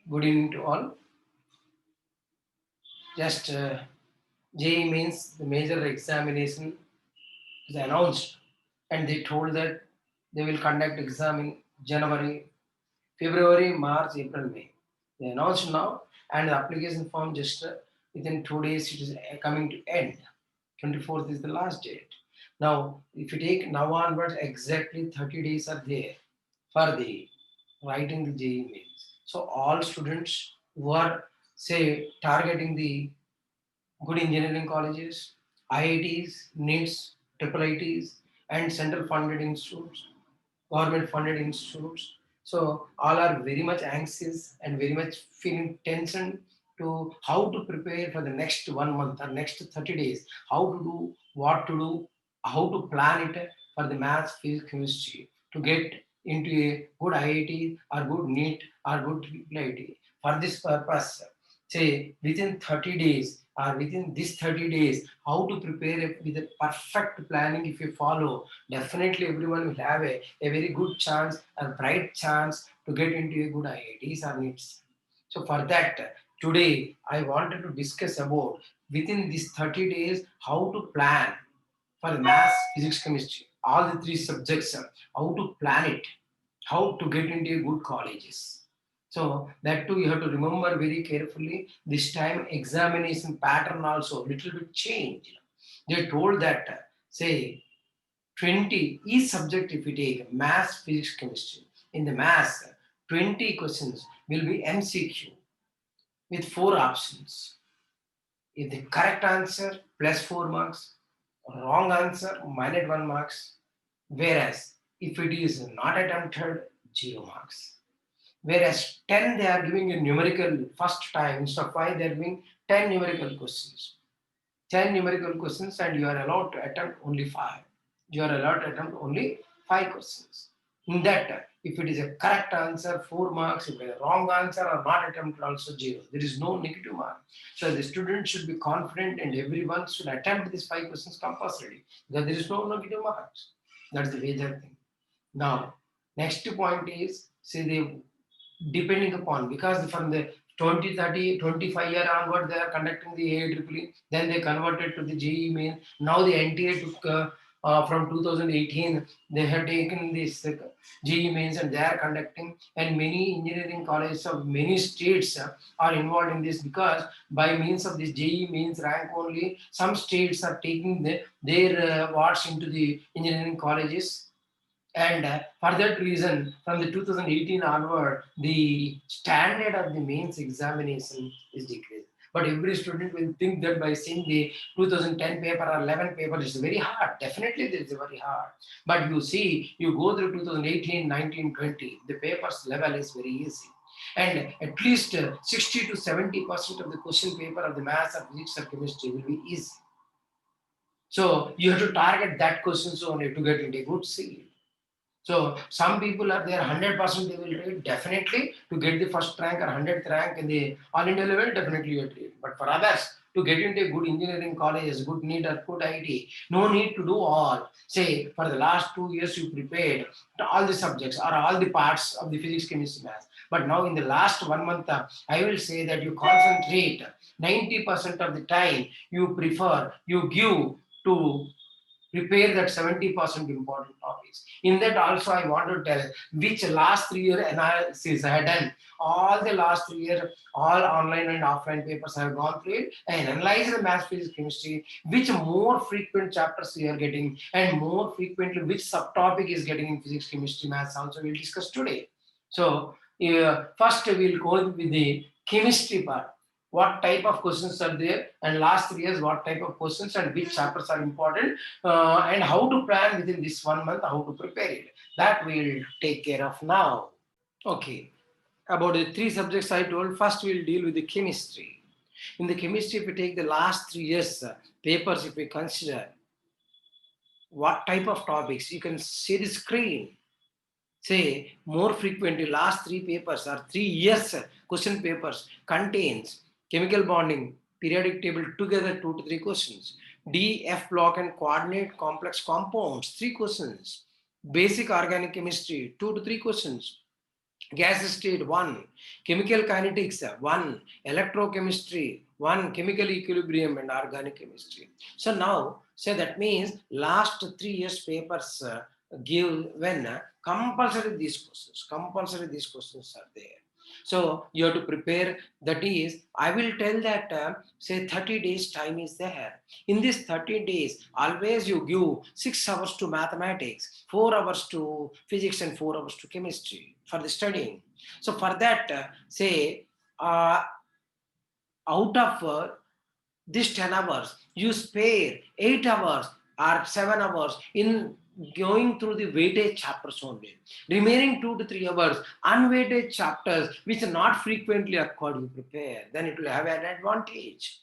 Good evening to all. Just JEE means the major examination is announced, and they told that they will conduct exam in January, February, March, April, May. They announced now, and the application form just within 2 days it is coming to end. 24th is the last date. Now, if you take now onwards, exactly 30 days are there for the writing the JEE mains. So all students who are say targeting the good engineering colleges, IITs, NITs, triple ITs, and central funded institutes, government funded institutes. So all are very much anxious and very much feeling tension to how to prepare for the next 1 month or next 30 days, how to do, what to do, how to plan it for the maths, physics, chemistry to get into a good IIT or good NEET or good triple IT. For this purpose, say within 30 days or within this 30 days, how to prepare it with a perfect planning if you follow, definitely everyone will have a very good chance, a bright chance to get into a good IITs or NITs. So for that, today I wanted to discuss about within these 30 days how to plan for maths, physics, chemistry, all the three subjects, how to plan it, how to get into good colleges. So that too you have to remember very carefully. This time examination pattern also little bit changed. They told that say 20 each subject if you take maths, physics, chemistry. In the maths, 20 questions will be MCQ with four options. If the correct answer plus 4 marks, wrong answer minus 1 marks. Whereas if it is not attempted, 0 marks. Whereas 10 they are giving a numerical first time, instead of 5 they are giving 10 numerical questions. 10 numerical questions and you are allowed to attempt only 5. You are allowed to attempt only 5 questions. In that, if it is a correct answer, 4 marks. If it is a wrong answer or not attempted, also 0. There is no negative mark. So the student should be confident and everyone should attempt these 5 questions compulsorily. Because there is no negative marks. That's the major thing. Now, next point is, say they depending upon, because from the 20, 30, 25 year onward they are conducting the AIEEE, then they converted to the JEE main. Now the NTA took from 2018 they have taken this JEE mains and they are conducting, and many engineering colleges of many states are involved in this, because by means of this JEE mains rank only some states are taking their wards into the engineering colleges. And for that reason, from the 2018 onward, the standard of the mains examination is decreased. But every student will think that by seeing the 2010 paper or 11 paper is very hard. Definitely, it is very hard. But you see, you go through 2018, 19, 20, the paper's level is very easy. And at least 60 to 70% of the question paper of the maths or physics or chemistry will be easy. So you have to target that questions only to get into a good seat. So some people are there 100% they will read definitely to get the first rank or 100th rank in the all India level, definitely you have to read. But for others to get into a good engineering college, good NEET or good IT, no need to do all. Say for the last 2 years you prepared to all the subjects or all the parts of the physics, chemistry, math. But now in the last 1 month, I will say that you concentrate 90% of the time you prefer, you give to prepare that 70% important topics. In that also I want to tell which last 3 year analysis I had done. All the last 3 year, all online and offline papers I have gone through it and analyzed the maths, physics, chemistry, which more frequent chapters we are getting and more frequently which subtopic is getting in physics, chemistry, maths also we'll discuss today. So first we'll go with the chemistry part, what type of questions are there, and last 3 years what type of questions and which chapters are important, and how to plan within this 1 month, how to prepare it. That we'll take care of now. Okay, about the three subjects I told, first we'll deal with the chemistry. In the chemistry, if we take the last 3 years papers, if we consider what type of topics, you can see the screen. Say more frequently, last three papers or 3 years question papers contains chemical bonding, periodic table together 2 to 3 questions, D, F block and coordinate complex compounds 3 questions, basic organic chemistry 2 to 3 questions, gas state 1, chemical kinetics 1, electrochemistry 1, chemical equilibrium and organic chemistry. So now, so that means last 3 years papers give when compulsory these questions are there. So you have to prepare. That is, I will tell that say 30 days time is there. In this 30 days, always you give 6 hours to mathematics, 4 hours to physics and 4 hours to chemistry for the studying. So for that, say uh, out of this 10 hours, you spare 8 hours or 7 hours in going through the weighted chapters only. Remaining 2 to 3 hours, unweighted chapters, which are not frequently occurred, you prepare. Then it will have an advantage.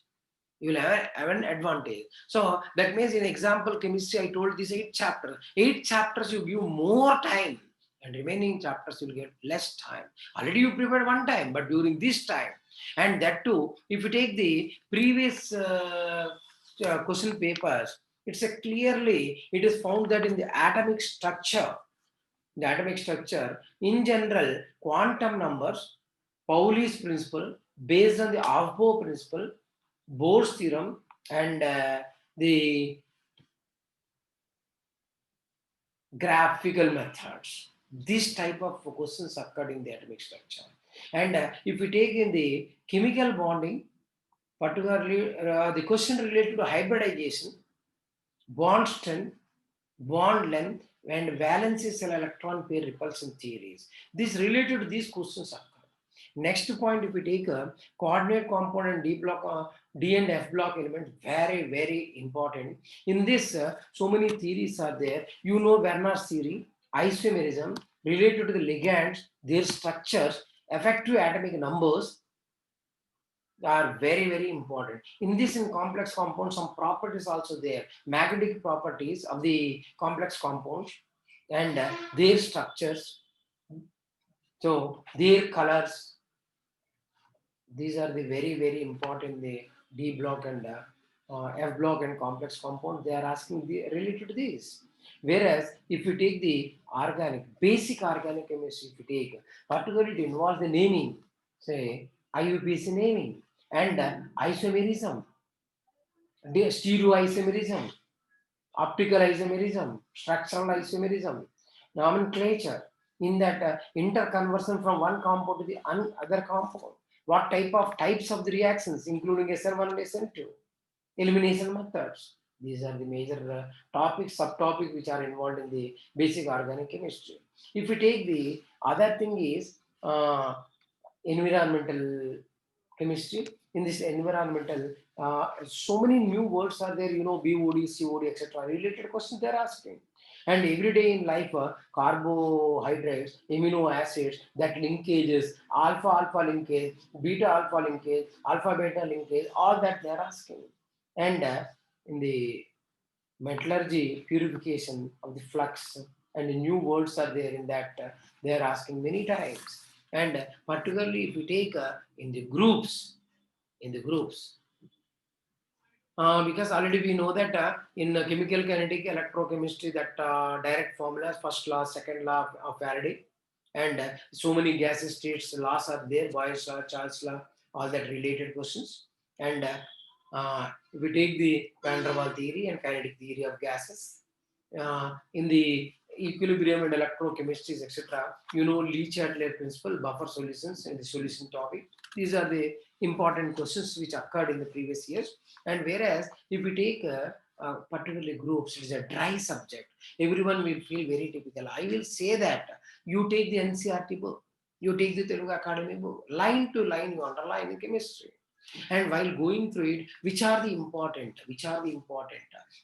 You will have an advantage. So that means in example chemistry, I told this 8 chapters. 8 chapters you give more time, and remaining chapters you will get less time. Already you prepared one time, but during this time, and that too, if you take the previous question papers, it's a clearly it is found that in the atomic structure, in general, quantum numbers, Pauli's principle, based on the Aufbau principle, Bohr's theorem, and the graphical methods. This type of questions occurred in the atomic structure. And if we take in the chemical bonding, particularly the question related to hybridization, bond strength, bond length, and valency cell electron pair repulsion theories. This related to these questions occur. Next point, if we take a coordinate component D block, D and F block elements, very, very important. In this, so many theories are there. You know Werner's theory, isomerism, related to the ligands, their structures, effective atomic numbers, are very, very important. In this, in complex compounds, some properties also there. Magnetic properties of the complex compounds and their structures. So their colors. These are the very, very important. The D block and F block and complex compound. They are asking the related to this. Whereas if you take the organic, basic organic chemistry, if you take, particularly it involves the naming, say IUPAC naming and isomerism, stereoisomerism, optical isomerism, structural isomerism, nomenclature, in that interconversion from one compound to the other compound. What types of the reactions, including SN1 and SN2, elimination methods. These are the major topics, subtopics which are involved in the basic organic chemistry. If we take the other thing is environmental chemistry. In this environmental, so many new words are there, BOD, COD, etc. Related questions they're asking. And every day in life, carbohydrates, amino acids, that linkages, alpha alpha linkage, beta alpha linkage, alpha beta linkage, all that they're asking. And in the metallurgy, purification of the flux, and the new words are there in that they are asking many times. And particularly if we take in the groups, because already we know that in chemical kinetic electrochemistry, that direct formulas, first law, second law of Faraday, and so many gas states laws are there, Boyle's law, Charles law, all that related questions. And if we take the Van der Waals theory and kinetic theory of gases, in the equilibrium and electrochemistries, etc., Lee Chatelain principle, buffer solutions, and the solution topic. These are the important questions which occurred in the previous years. And whereas if we take particularly groups, it is a dry subject. Everyone will feel very typical. I will say that you take the NCRT book, you take the Telugu Academy book, line to line you underline in chemistry. And while going through it, which are the important,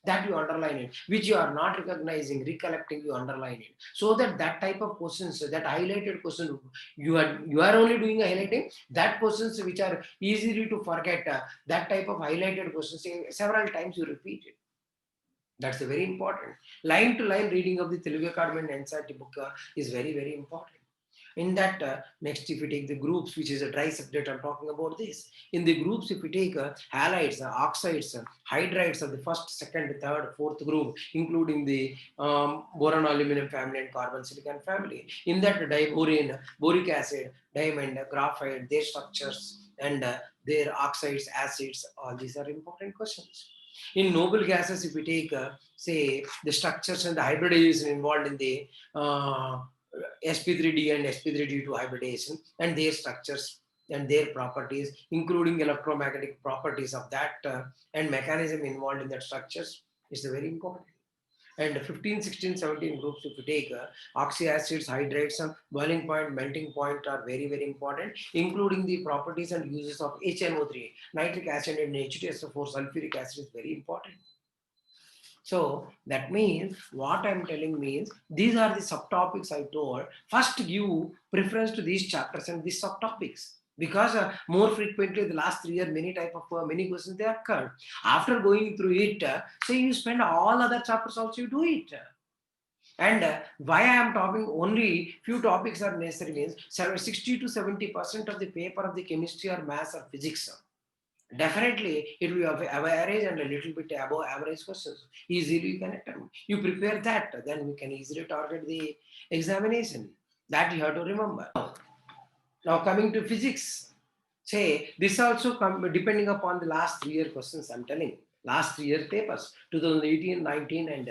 that you underline it, which you are not recognizing, recollecting, you underline it, so that that type of questions, that highlighted question, you are only doing a highlighting, that questions which are easily to forget, that type of highlighted questions, several times you repeat it. That's a very important. Line to line reading of the Telugu Academy and NCERT book is very, very important. In that, next, if we take the groups, which is a dry subject, I'm talking about this. In the groups, if we take halides, oxides, hydrides of the first, second, third, fourth group, including the boron aluminum family and carbon silicon family. In that, diborane, boric acid, diamond, graphite, their structures and their oxides, acids, all these are important questions. In noble gases, if we take, say, the structures and the hybridization involved in the sp3d and sp3d2 hybridization and their structures and their properties, including electromagnetic properties of that and mechanism involved in that structures, is very important. And 15, 16, 17 groups, if you take oxyacids, hydrates, boiling point, melting point are very, very important, including the properties and uses of HNO3, nitric acid and H2SO4, sulfuric acid is very important. So that means what I'm telling means these are the subtopics I told. First, give preference to these chapters and these subtopics because more frequently the last 3 years many type of many questions they occurred. After going through it, say you spend all other chapters also you do it. And why I am talking only few topics are necessary means 60 to 70% of the paper of the chemistry or maths or physics. Definitely, it will be of average and a little bit above average questions. Easily you can attempt. You prepare that, then we can easily target the examination. That you have to remember. Now coming to physics, say this also depending upon the last 3 year questions. I'm telling last 3 year papers, 2018, 19, and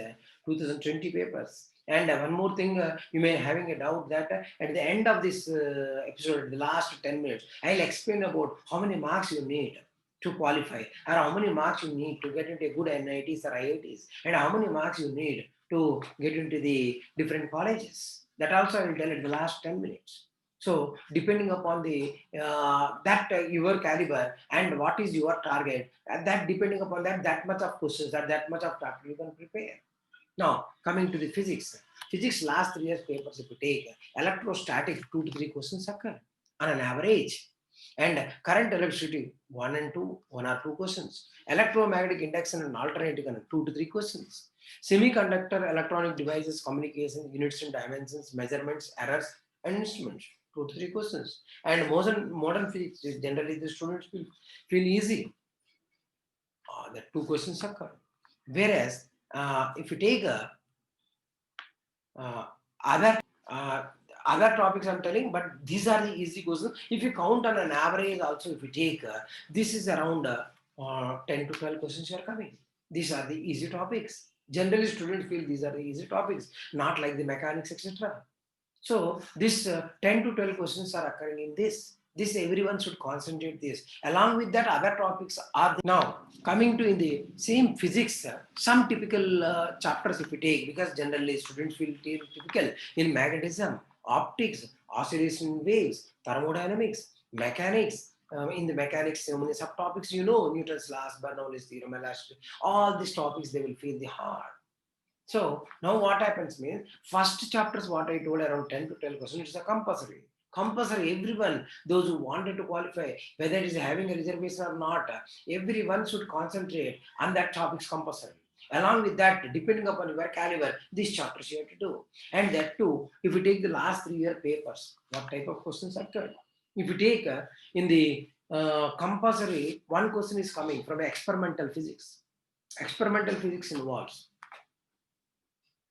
2020 papers. And one more thing, you may having a doubt that at the end of this episode, the last 10 minutes, I'll explain about how many marks you need to qualify, or how many marks you need to get into a good NITs or IITs, and how many marks you need to get into the different colleges. That also I will tell at the last 10 minutes. So depending upon the your caliber and what is your target, that depending upon that, that much of questions, that much of chapter you can prepare. Now coming to the physics, physics last 3 years papers if you take electrostatic 2 to 3 questions occur on an average, and current electricity 1 or 2 questions, electromagnetic induction and alternating current 2 to 3 questions, semiconductor electronic devices, communication, units and dimensions, measurements, errors and instruments 2 to 3 questions. And modern physics is generally the students feel easy. The 2 questions occur. Whereas if you take uh, other uh, other topics I'm telling, but these are the easy questions. If you count on an average, also if you take this is around 10 to 12 questions are coming. These are the easy topics. Generally, students feel these are the easy topics, not like the mechanics, etc. So this 10 to 12 questions are occurring in this. This everyone should concentrate this. Along with that, other topics are there. Now coming to in the same physics, some typical chapters if we take, because generally students will take typical in magnetism, optics, oscillation waves, thermodynamics, mechanics. In the mechanics, so many subtopics, Newton's laws, Bernoulli's theorem, elasticity, all these topics they will feel the hard. So now what happens means first chapters what I told around 10 to 12 questions is a compulsory. Compulsory, everyone, those who wanted to qualify, whether it is having a reservation or not, everyone should concentrate on that topics compulsory. Along with that, depending upon your caliber, these chapters you have to do. And that too, if you take the last 3 year papers, what type of questions occurred? If you take in the compulsory, one question is coming from experimental physics. Experimental physics involves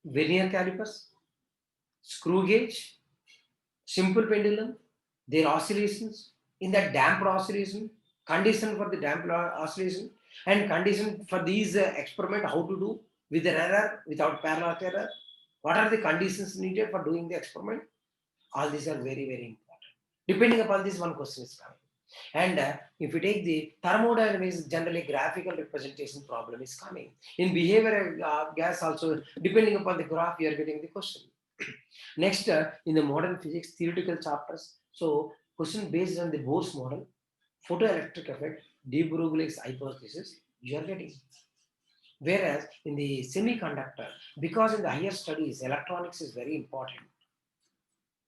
vernier calipers, screw gauge, simple pendulum, their oscillations, in that damped oscillation, condition for the damped oscillation, and condition for these experiment how to do with an error, without parallel error. What are the conditions needed for doing the experiment? All these are very, very important. Depending upon this, one question is coming. And if you take the thermodynamics, generally graphical representation problem is coming. In behavioral gas also, depending upon the graph, you are getting the question. Next, in the modern physics theoretical chapters, so question based on the Bohr's model, photoelectric effect, de Broglie's hypothesis, you are getting. Whereas in the semiconductor, because in the higher studies, electronics is very important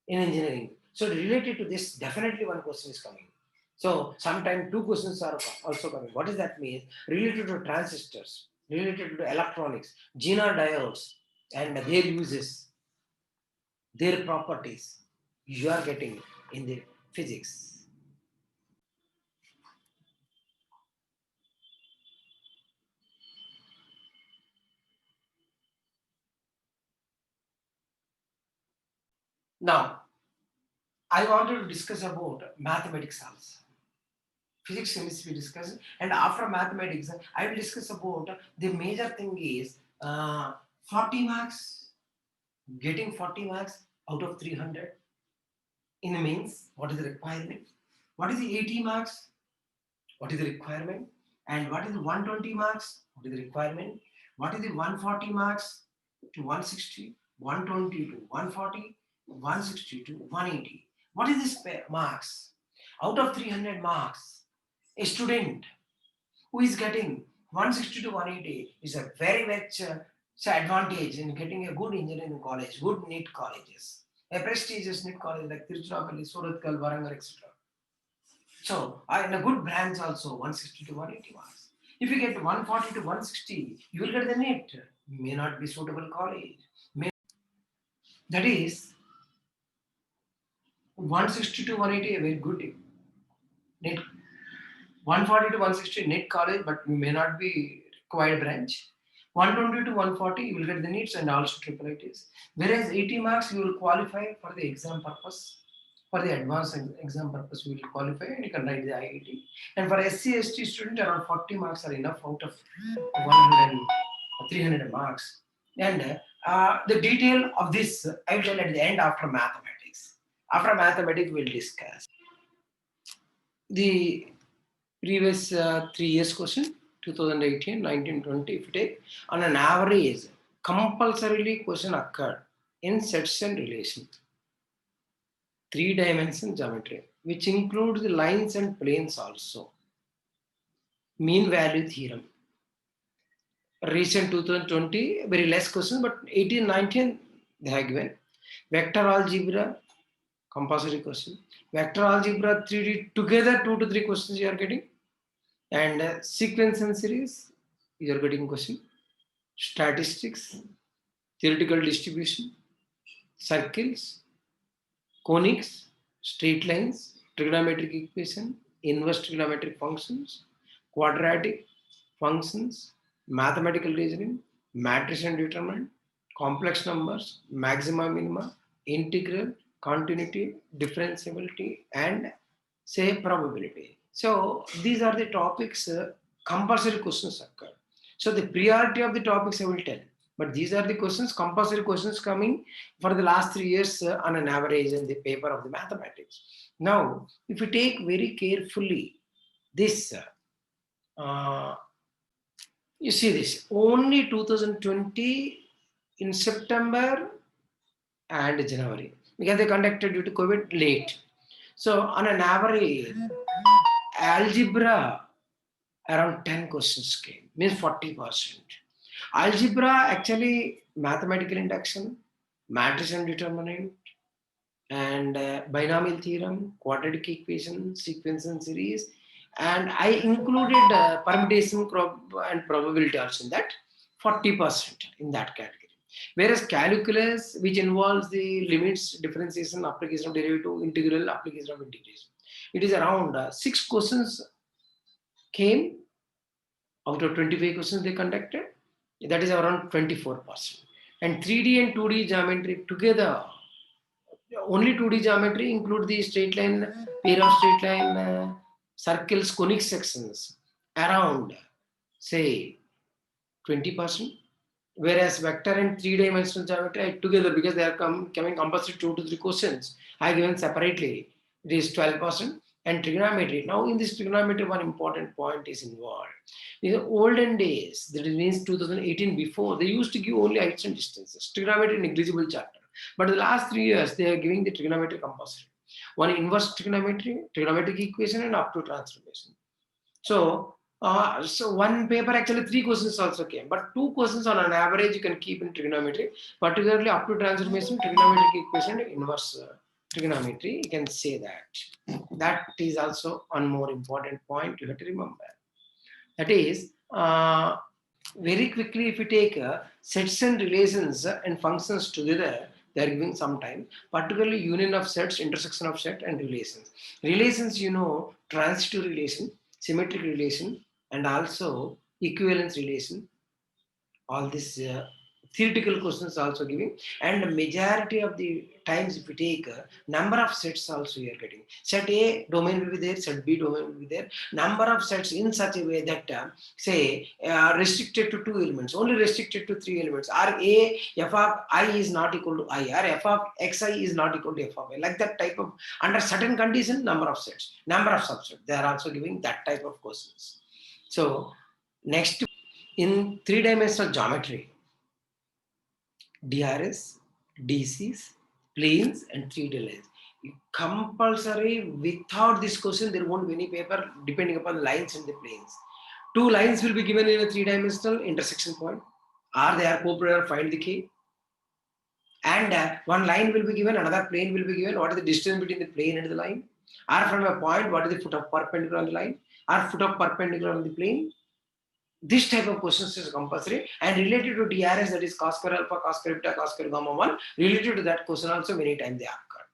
in engineering. So related to this, definitely one question is coming. So sometimes 2 questions are also coming. What does that mean? Related to transistors, related to electronics, Zener diodes, and their uses, their properties, you are getting in the physics. Now, I wanted to discuss about mathematics also. Physics, chemistry we discuss, and after mathematics, I will discuss about the major thing is 40 marks, getting 40 marks out of 300 in the means, what is the requirement? What is the 80 marks? What is the requirement? And what is the 120 marks? What is the requirement? What is the 140 marks to 160, 120 to 140, 160 to 180? What is this marks? Out of 300 marks, a student who is getting 160 to 180 is a very much advantage in getting a good engineering college, good NEET colleges, a prestigious NEET college like Tiruchirappalli, Surathkal, Warangal, etc. So, in a good branch also, 160 to 180 marks. If you get 140 to 160, you will get the NEET. May not be suitable college. That is 160 to 180, a very good NEET. 140 to 160 NEET college, but may not be required branch. 120 to 140, you will get the NEETs and also triple ITs. Whereas 80 marks, you will qualify for the exam purpose. For the advanced exam purpose, you will qualify and you can write the IIT. And for SC, ST student, around 40 marks are enough out of 100 300 marks. And the detail of this, I will tell at the end after mathematics. After mathematics, we'll discuss. The previous 3 years question, 2018, 19, 20, if you take, on an average, compulsorily question occurred in sets and relations. 3-dimension geometry, which includes the lines and planes also. Mean value theorem. Recent 2020, very less questions, but 18, 19, they have given. Vector algebra, compulsory question. Vector algebra 3D, together 2 to 3 questions you are getting. And sequence and series, you are getting question. Statistics, theoretical distribution, circles, conics, straight lines, trigonometric equation, inverse trigonometric functions, quadratic functions, mathematical reasoning, matrix and determinant, complex numbers, maxima, minima, integral, continuity, differentiability, and say probability. So these are the topics, compulsory questions occur. So the priority of the topics I will tell. But these are the questions, compulsory questions coming for the last 3 years on an average in the paper of the mathematics. Now, if you take very carefully this, you see this, only 2020 in September and January, because they conducted due to COVID late. So on an average, algebra around 10 questions came, means 40%. Algebra actually mathematical induction, matrix and determinant, and binomial theorem, quadratic equation, sequence and series, and I included permutation and probability also in that, 40% in that category. Whereas calculus, which involves the limits, differentiation, application of derivative, integral, application of integration, it is around 6 questions came out of 25 questions they conducted. That is around 24%. And 3D and 2D geometry together, only 2D geometry include the straight line, pair of straight line, circles, conic sections, around say 20%. Whereas vector and 3-dimensional geometry together, because they are coming compulsory 2 to 3 questions, I given separately, it is 12%. And trigonometry, now in this trigonometry, one important point is involved. In the olden days, that means 2018 before, they used to give only heights and distances. Trigonometry negligible chapter. But the last 3 years, they are giving the trigonometry compulsory. One inverse trigonometry, trigonometric equation, and up to transformation. So one paper actually 3 questions also came, but 2 questions on an average you can keep in trigonometry, particularly up to transformation, trigonometric equation, inverse trigonometry. You can say that. That is also one more important point you have to remember. That is, very quickly, if you take sets and relations and functions together, They are giving some time, particularly union of sets, intersection of set, and relations. Relations, transitive relation, symmetric relation, and also equivalence relation. All these theoretical questions also giving, and the majority of the times if you take number of sets also you are getting. Set A domain will be there, set B domain will be there. Number of sets in such a way that say restricted to two elements, only restricted to three elements, or A f of I is not equal to I, or f of xi is not equal to f of I, like that type of, under certain condition, number of sets, number of subsets, they are also giving that type of questions. So next, in three-dimensional geometry, DRS, DCs, planes, and 3D lines. Compulsory, without this question, there won't be any paper depending upon the lines and the planes. Two lines will be given in a three-dimensional intersection point, or they are co-product, find the K. And one line will be given, another plane will be given. What is the distance between the plane and the line? Or from a point, what is the foot of perpendicular on the line? Or foot of perpendicular on the plane? This type of questions is compulsory, and related to DRS, that is cos square alpha, cos square beta, cos square gamma 1, related to that question also many times they occur.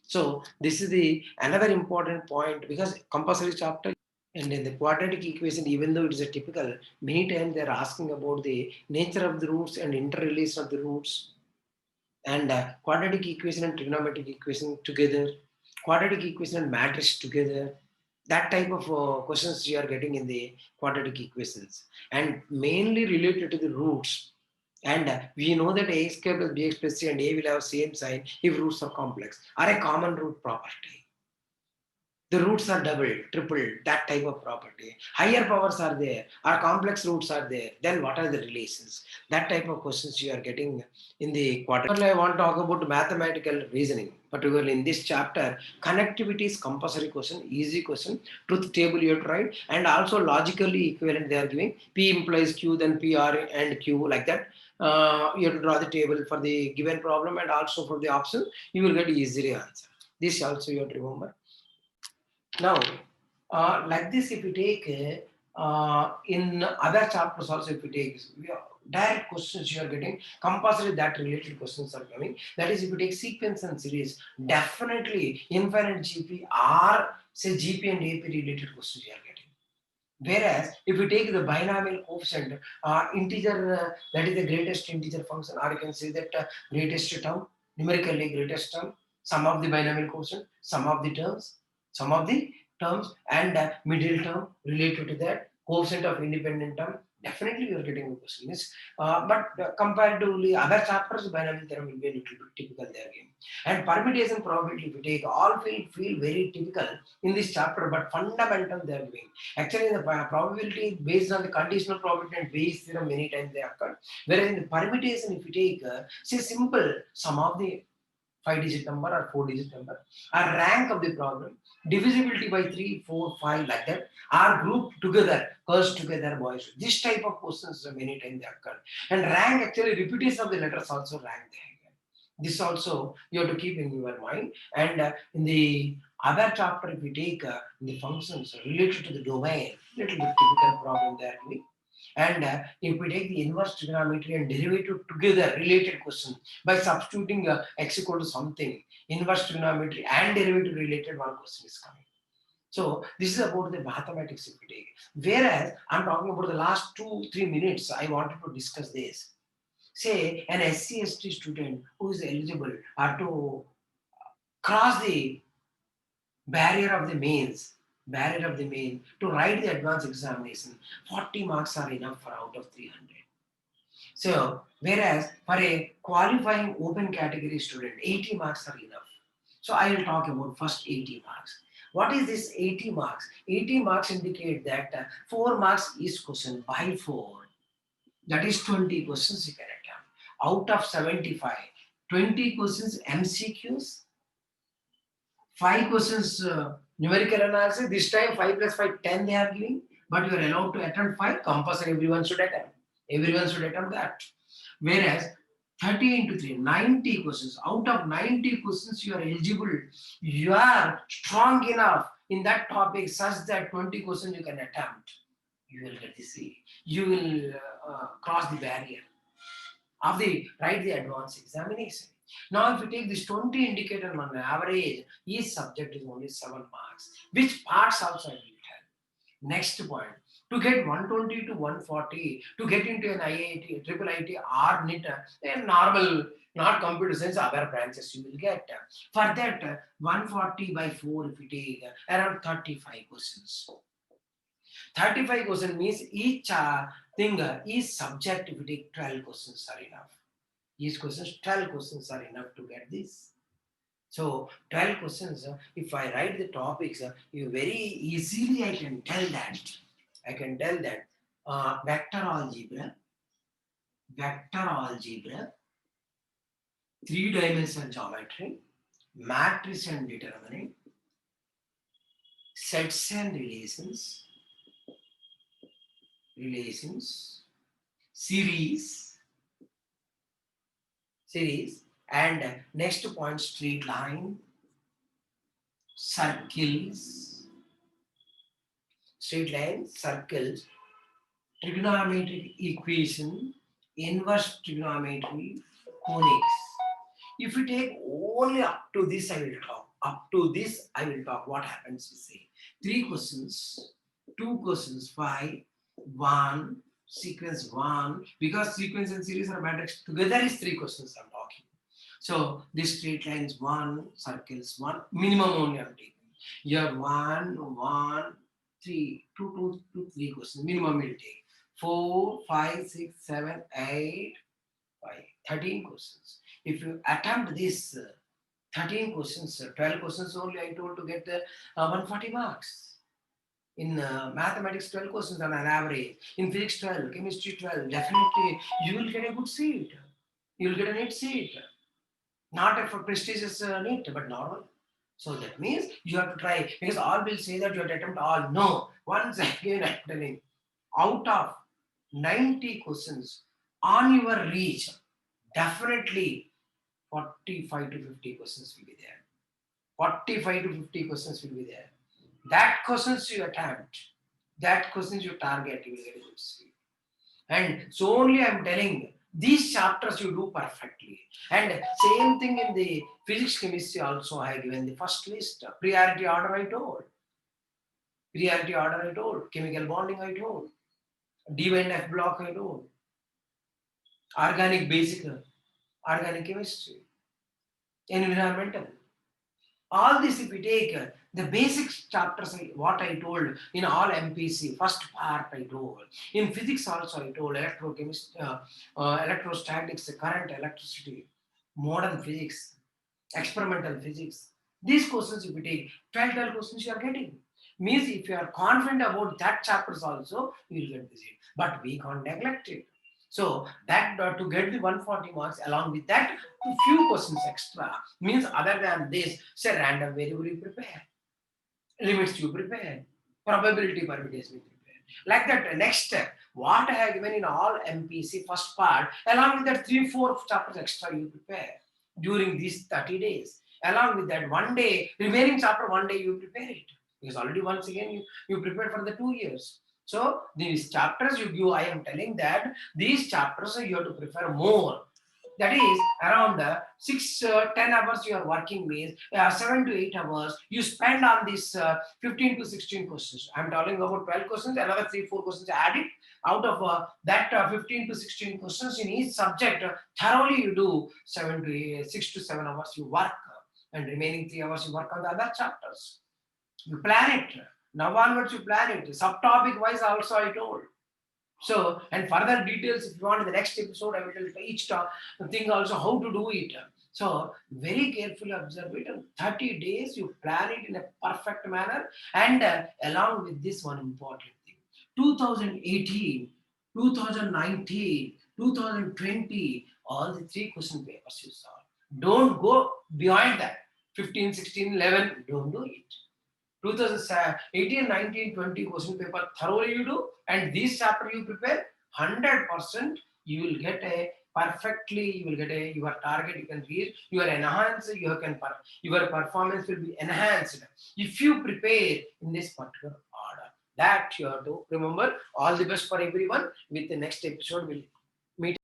So this is the another important point, because compulsory chapter, and in the quadratic equation, even though it is a typical, many times they are asking about the nature of the roots and interrelation of the roots, and quadratic equation and trigonometric equation together, quadratic equation and matrix together. That type of questions you are getting in the quadratic equations, and mainly related to the roots. And we know that a square plus bx plus c and a will have same sign if roots are complex, or a common root property. The roots are double, triple, that type of property. Higher powers are there, or complex roots are there. Then what are the relations? That type of questions you are getting in the quarter. I want to talk about mathematical reasoning, particularly in this chapter. Connectivity is compulsory question, easy question. Truth table you have to write, and also logically equivalent they are giving. P implies Q, then P R and Q, like that. You have to draw the table for the given problem, and also for the option. You will get easily answer. This also you have to remember. Now, like this, if you take in other chapters also, if you take direct questions you are getting, compulsory that related questions are coming. That is, if you take sequence and series, definitely infinite GP or say GP and AP related questions you are getting. Whereas if you take the binomial coefficient, integer, that is the greatest integer function, or you can say that greatest term, numerically greatest term, sum of the binomial coefficient, sum of the terms, and middle term related to that, coefficient of independent term. Definitely you are getting a question. Yes. But comparatively other chapters, binomial theorem will be a little bit typical there again. And permutation probability, if you take, all feel very typical in this chapter, but fundamental they are doing. Actually, the probability based on the conditional probability and Bayes theorem, many times they occur. Whereas in the permutation, if you take, say simple sum of the 5-digit number or 4-digit number, or rank of the problem, divisibility by 3, 4, 5, like that, are grouped together, cursed together, boys. This type of questions many times they occur. And rank, actually repetition of the letters also rank there. This also you have to keep in your mind. And in the other chapter, if we take the functions related to the domain, little bit typical problem there. And if we take the inverse trigonometry and derivative together, related question, by substituting x equal to something, inverse trigonometry and derivative related, one question is coming. So this is about the mathematics if we take. Whereas I'm talking about the last 2-3 minutes, I wanted to discuss this. Say an SC/ST student who is eligible to cross the barrier of the main to write the advanced examination, 40 marks are enough for out of 300. So whereas for a qualifying open category student, 80 marks are enough. So I will talk about first 80 marks. What is this 80 marks? 80 marks indicate that 4 marks each question by 4. That is 20 questions you can attempt. Out of 75, 20 questions MCQs, 5 questions numerical analysis. This time 5 plus 5, 10 they are giving, but you are allowed to attempt 5. Compulsory, everyone should attempt. Everyone should attempt that. Whereas 30 into 3, 90 questions. Out of 90 questions you are eligible. You are strong enough in that topic such that 20 questions you can attempt. You will get the C. You will cross the barrier of the write the advanced examination. Now, if you take this 20 indicator on average, each subject is only 7 marks. Which parts also I will tell. Next point, to get 120 to 140, to get into an IIT, triple IT or NIT, a normal, not computer science, other branches you will get. For that, 140 by 4, if you take around 35 questions. 35 questions means each thing, each subject, if you take 12 questions are enough. Each questions, 12 questions are enough to get this. So 12 questions, if I write the topics, you very easily I can tell that. I can tell that vector algebra, three-dimensional geometry, matrix and determinant, sets and relations, series, and next point, straight line, circles, trigonometric equation, inverse trigonometry, conics. If you take only up to this, I will talk. Up to this, I will talk. What happens? We say 3 questions, 2 questions, 5, 1, sequence 1. Because sequence and series are matrix together is 3 questions I'm talking. So this straight line is 1, circles 1, minimum only I'm taking. Here 1, 1, 3, 2, 3 questions. Minimum will take 4, 5, 6, 7, 8, 5, 13 questions. If you attempt this 13 questions, 12 questions only I told to get 140 marks. In mathematics, 12 questions on an average. In physics, 12, chemistry, 12. Definitely, you will get a good seat. You will get a NEET seat. Not a for prestigious NEET, but normal. So that means you have to try. Because all will say that you have to attempt all. No. Once again, I'm telling, out of 90 questions on your reach, definitely 45 to 50 questions will be there. 45 to 50 questions will be there. That questions you attempt, that questions you target, you will get a good seat. And so only I'm telling, these chapters you do perfectly. And same thing in the physics, chemistry also I have given the first list. Priority order I told. Priority order I told. Chemical bonding I told. D and F block I told. Organic basic, organic chemistry, environmental. All this if we take the basic chapters, what I told in all MPC, first part I told. In physics also I told electrochemistry, electrostatics, current, electricity, modern physics, experimental physics. These questions if we take, 12 questions you are getting. Means if you are confident about that chapters also, you will get this. But we can't neglect it. So that to get the 140 marks, along with that, a few questions extra means other than this, say random variable you prepare, limits you prepare, probability permutation you prepare. Like that, next step, what I have given in all MPC first part, along with that 3-4 chapters extra you prepare during these 30 days. Along with that, one day, remaining chapter, one day you prepare it. Because already once again you prepared for the 2 years. So these chapters you give, I am telling that these chapters you have to prepare more. That is around 10 hours you are working means 7 to 8 hours you spend on this 15 to 16 questions. I am talking about 12 questions, another 3-4 questions added. Out of that 15 to 16 questions in each subject, thoroughly you do 6 to 7 hours you work, and remaining 3 hours you work on the other chapters. You plan it. Now onwards you plan it. Subtopic wise also I told. So, and further details, if you want in the next episode, I will tell each thing also how to do it. So, very carefully observe it. 30 days, you plan it in a perfect manner. And along with this one important thing, 2018, 2019, 2020, all the 3 question papers you solve. Don't go beyond that. 15, 16, 11, don't do it. 2018, 19, 20 question paper thoroughly you do, and this chapter you prepare 100%, you will get a perfectly, you will get a your target you can reach, you are enhanced, your performance will be enhanced if you prepare in this particular order. That you have to remember. All the best for everyone. With the next episode, we'll meet.